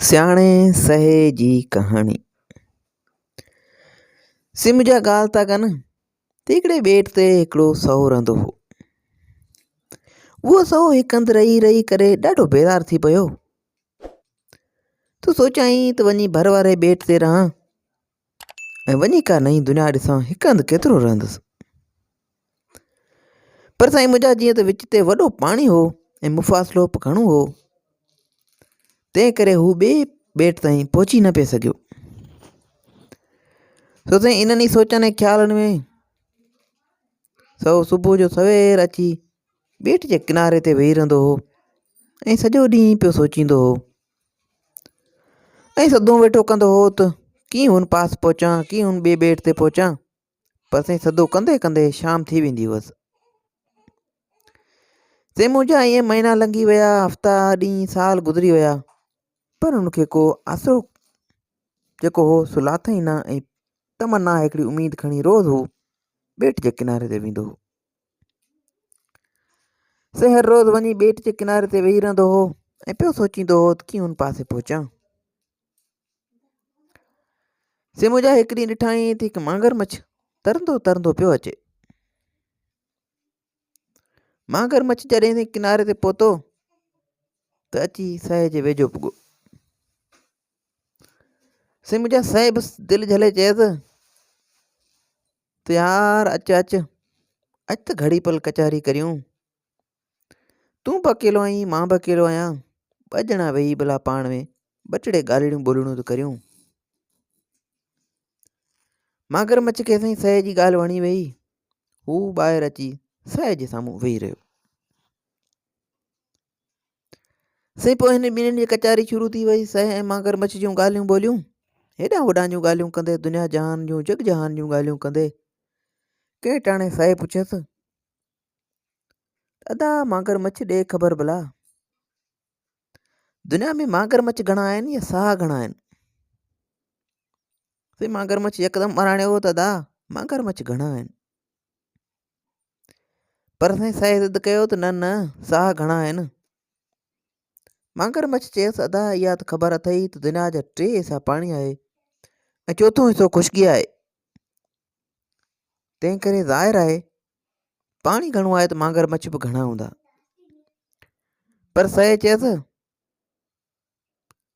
सियाणे सहे जी कहाणी। सिम जा ॻाल्हि था कनि त हिकिड़े ॿेट ते हिकिड़ो सहो रहंदो हो। उहो सहो हिकु हंधि रही रही करे ॾाढो बेज़ार थी पियो। तूं सोचाई त वञी भर वारे ॿेट ते रहां ऐं वञी का नई दुनिया ॾिसां, हिकु हंधि केतिरो रहंदुसि। पर साईं मुंहिंजा जीअं त विच ते वॾो पाणी हो ऐं मुफ़ासिलो बि घणो हो, तंहिं करे हू ॿिए ॿेट ताईं पहुची न पिए सघियो। सो साईं इन्हनि सोचनि ऐं ख़्यालनि में सो सुबुह जो सवेर अची ॿेट जे किनारे ते वेही रहंदो हो ऐं सॼो ॾींहुं पियो सोचींदो हो ऐं सदो वेठो कंदो हो त कीअं हुन पास पहुचां, कीअं हुन ॿिए ॿेट ते पहुचां। पर साईं सदो कंदे कंदे शाम थी वेंदी हुअसि। से मुंहिंजा ईअं महीना लंघी विया, हफ़्ता, ॾींहं, साल गुज़री विया, पर हुनखे को आसिरो जेको हो सो लाथई न। ऐं तमन्ना हिकिड़ी उमेद खणी रोज़ हू ॿेट जे किनारे ते वेंदो हो। से हर रोज़ वञी ॿेट जे किनारे ते वेही रहंदो हो ऐं पियो सोचींदो हो त कीअं हुन पासे पहुचां। से मुंहिंजा हिकिड़ी ॾिठाई त हिकु मगरमच्छ तरंदो तरंदो पियो अचे। मगरमच्छ जॾहिं से किनारे ते पहुतो त अची सहे जे वेझो पुॻो। से मुंहिंजा सहे बसि दिलि झले चयसि त यार अच अच अच त घड़ी पल कचहरी करियूं। तूं बि अकेलो आहीं, मां बि अकेलो आहियां, ॿ ॼणा वेही भला पाण में ॿ टे ॻाल्हियूं ॿोलियूं त करियूं। मगरमच्छ खे साईं सहे जी ॻाल्हि वणी वई। हू ॿाहिरि अची सहे जे साम्हूं वेही रहियो। साईं पोइ हिन ॿिन्हिनि जी कचहरी शुरू थी वई। सहे ऐं मगरमच्छ जूं ॻाल्हियूं ॿोलियूं हेॾां होॾां जूं ॻाल्हियूं कंदे, दुनिया जहान जूं जग जहान जूं ॻाल्हियूं कंदे कंहिं टाणे सहे पुछियसि, दादा मगरमच्छ ॾे ख़बर भला, दुनिया में मगरमच्छ घणा आहिनि या साह घणा आहिनि? साईं मगरमच्छ यकदमि अराणियो, दादा मगरमच्छ घणा आहिनि। पर साईं सहे ज़िद कयो त न न साह घणा आहिनि। मगरमच्छ चयसि, दादा इहा त ख़बर अथई त दुनिया जा 3 हिसा पाणी आहे ऐं 4थों हिसो ख़ुश्की आहे। तंहिं करे ज़ाहिर आहे पाणी घणो आहे त मगरमच्छ बि घणा हूंदा। पर सहे चयसि,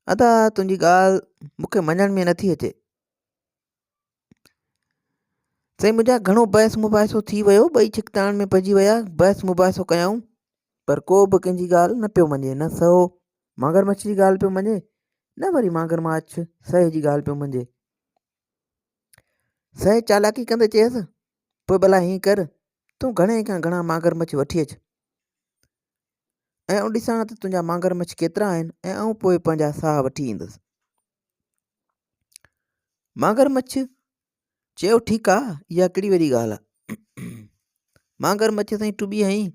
दादा तुंहिंजी ॻाल्हि मूंखे मञण में नथी अचे। साईं मुंहिंजा घणो बहस मुबाहिसो थी वियो, ॿई छिकताण में पइजी विया, बहस मुबाहिसो कयूं, पर को बि कंहिंजी ॻाल्हि न पियो मञे। न सहो मगरमच्छ जी ॻाल्हि पियो मञे, न वरी मगरमच्छ सहे जी ॻाल्हि पियो मञे। सहे चालाकी कंदे चयसि, पोइ भला हीअं कर, तूं घणे खां घणा मगरमच्छ वठी अचु ऐं ॾिसां त तुंहिंजा मगरमच्छ केतिरा आहिनि ऐं आउं पोइ पंहिंजा साह वठी ईंदुसि। मगरमच्छ चयो, ठीकु आहे, इहा कहिड़ी वॾी ॻाल्हि आहे। मगरमच्छ साईं टुॿी हईं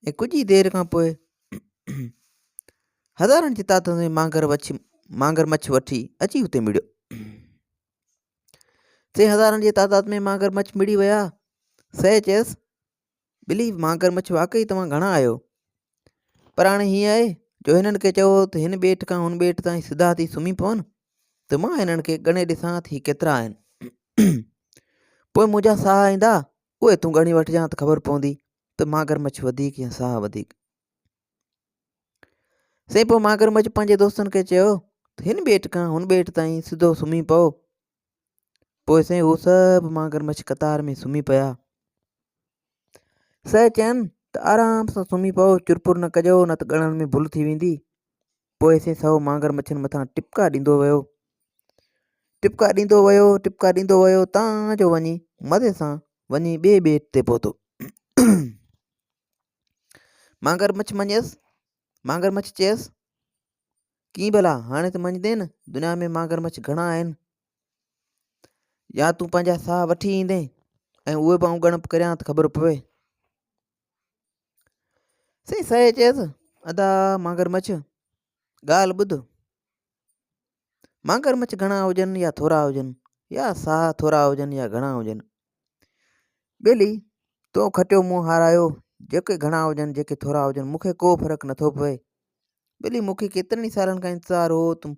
ऐं कुझु ई देरि खां पोइ हज़ारनि जी तादाद में मगरमच्छ वठी अची हुते मिड़ियो। से हज़ारनि जी तादाद में मगरमच्छ मिड़ी विया। सहे चयसि, ॿिली मगरमच्छ वाकई तव्हां घणा आहियो, पर हाणे हीअं आहे जो हिननि खे चयो त हिन ॿेट खां हुन ॿेट ताईं सिधा थी सुम्ही पवनि त मां हिननि खे ॻणे ॾिसां थी केतिरा आहिनि। पोइ मुंहिंजा साह ईंदा, उहे तूं ॻणी वठिजांइ त ख़बर पवंदी त मगरमच्छ वधीक या साह वधीक। साईं पोइ मगरमच्छ पंहिंजे दोस्तनि खे चयो त हिन ॿेट खां हुन ॿेट ताईं सिधो सुम्ही पओ। पोइ साईं उहे सभु मगरमच्छ कतार में सुम्ही पिया। सहे चयनि त आराम सां सुम्ही पओ, चुरपुर न कजो, न त ॻणण में भुल थी वेंदी। पोइ साईं सहो मगरमच्छनि मथां टिपका ॾींदो वियो, टिपका ॾींदो वियो, टिपका ॾींदो वियो, तां जो वञी मज़े सां वञी ॿिए ॿेट ते पहुतो। मगरमच्छ मञियसि। मगरमच्छ चयसि, कीअं भला हाणे त मञदे न दुनिया में मगरमच्छ घणा आहिनि, या तूं पंहिंजा साह वठी ईंदे ऐं उहे बि आउं ॻणप करियां त ख़बर पवे। साईं सहे चयसि, दादा मगरमच्छ ॻाल्हि ॿुध, मगरमच्छ घणा हुजनि या थोरा हुजनि, या साह थोरा हुजनि या घणा हुजनि, ॿेली तो खटियो मुंहुं हारायो, जेके घणा हुजनि जेके थोरा हुजनि मूंखे को फ़र्क़ु नथो पए। ॿिली मूंखे केतिरनि ई सालनि खां इंतज़ारु हो त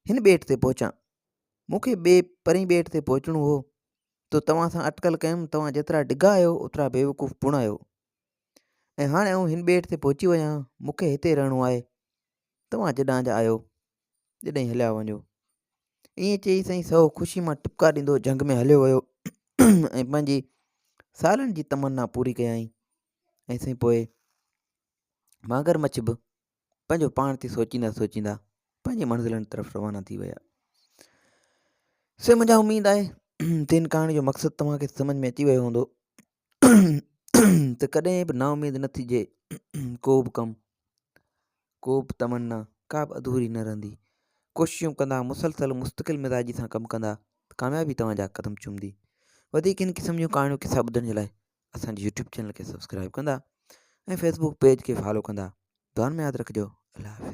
हिन ॿेट ते पहुचां। मूंखे परीं ॿेट ते पहुचणो हो तो तव्हां सां अटकल कयुमि। तव्हां जेतिरा डिघा आहियो ओतिरा बेवकूफ़ पुण आहियो। ऐं हाणे आऊं हिन ॿेट ते पहुची वञा। मूंखे हिते रहणो आहे। तव्हां जॾहिं जा आहियो जॾहिं हलिया वञो। ईअं चई साईं सौ ख़ुशी मां टुपका ॾींदो जंग में हलियो वियो ऐं पंहिंजी सालनि जी तमन्ना पूरी कयाईं। ऐं साईं पोइ मगरमच्छ बि पंहिंजो पाण ते सोचींदा सोचींदा पंहिंजी मंज़िलनि तरफ़ रवाना थी विया। से मुंहिंजा उमेद आहे त हिन कहाणी जो मक़सदु तव्हांखे सम्झ में अची वियो हूंदो त कॾहिं बि नाउमीद न थिजे। को बि कमु, को बि तमन्ना, का बि अधूरी न रहंदी। कोशिशूं कंदा, मुसलसल मुस्तक़िल मिज़ाजी सां कमु कंदा त कामयाबी तव्हांजा कदम चुमदी। वधीक इन क़िस्म जूं कहाणियूं किसा ॿुधण जे लाइ असांजे यूट्यूब चैनल खे सब्सक्राइब कंदा ऐं फेसबुक पेज खे फॉलो कंदा। दुआनि में यादि रखिजो। अल्लाह हाफ़िज़।